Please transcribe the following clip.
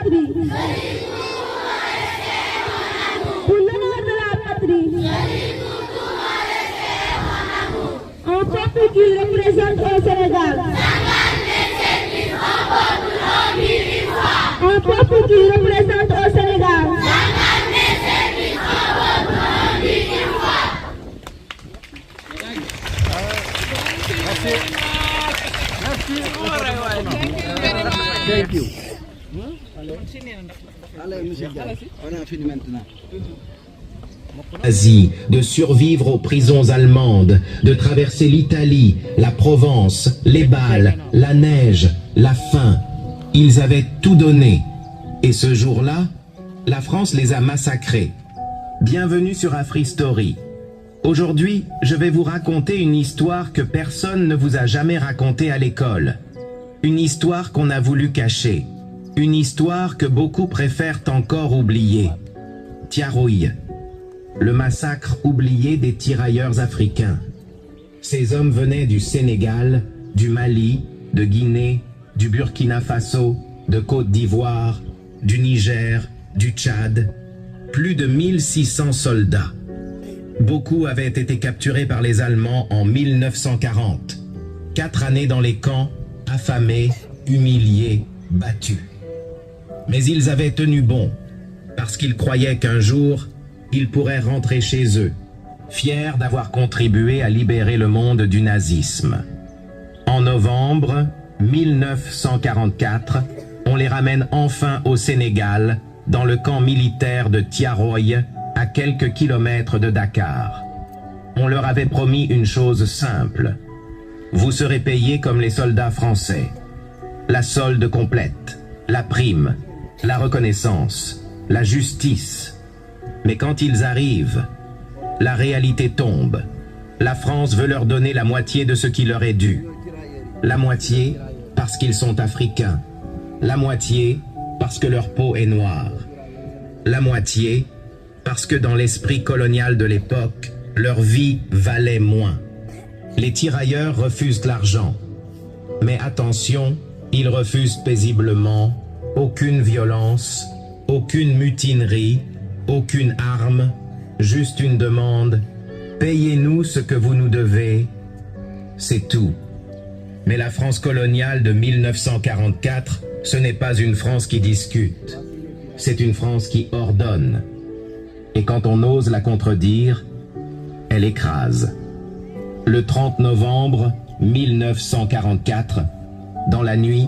patrie. Pour l'honneur de la patrie. Un peuple qui représente au Sénégal. Un peuple qui représente au Sénégal. Thank you. Allez, monsieur Diallo, on a fini maintenant. Asie, de survivre aux prisons allemandes, de traverser l'Italie, la Provence, les balles, la neige, la faim. Ils avaient tout donné. Et ce jour-là, la France les a massacrés. Bienvenue sur Afristory. Aujourd'hui, je vais vous raconter une histoire que personne ne vous a jamais racontée à l'école. Une histoire qu'on a voulu cacher. Une histoire que beaucoup préfèrent encore oublier. Tiaroy. Le massacre oublié des tirailleurs africains. Ces hommes venaient du Sénégal, du Mali, de Guinée, du Burkina Faso, de Côte d'Ivoire, du Niger, du Tchad. Plus de 1600 soldats. Beaucoup avaient été capturés par les Allemands en 1940. 4 années dans les camps, affamés, humiliés, battus. Mais ils avaient tenu bon, parce qu'ils croyaient qu'un jour, ils pourraient rentrer chez eux, fiers d'avoir contribué à libérer le monde du nazisme. En novembre 1944, on les ramène enfin au Sénégal, dans le camp militaire de Tiaroy, à quelques kilomètres de Dakar. On leur avait promis une chose simple. Vous serez payés comme les soldats français. La solde complète, la prime, la reconnaissance, la justice. Mais quand ils arrivent, la réalité tombe. La France veut leur donner la moitié de ce qui leur est dû. La moitié parce qu'ils sont africains. La moitié parce que leur peau est noire. La moitié parce que dans l'esprit colonial de l'époque, leur vie valait moins. Les tirailleurs refusent l'argent. Mais attention, ils refusent paisiblement aucune violence, aucune mutinerie, aucune arme, juste une demande. Payez-nous ce que vous nous devez. C'est tout. Mais la France coloniale de 1944, ce n'est pas une France qui discute. C'est une France qui ordonne. Et quand on ose la contredire, elle écrase. Le 30 novembre 1944, dans la nuit,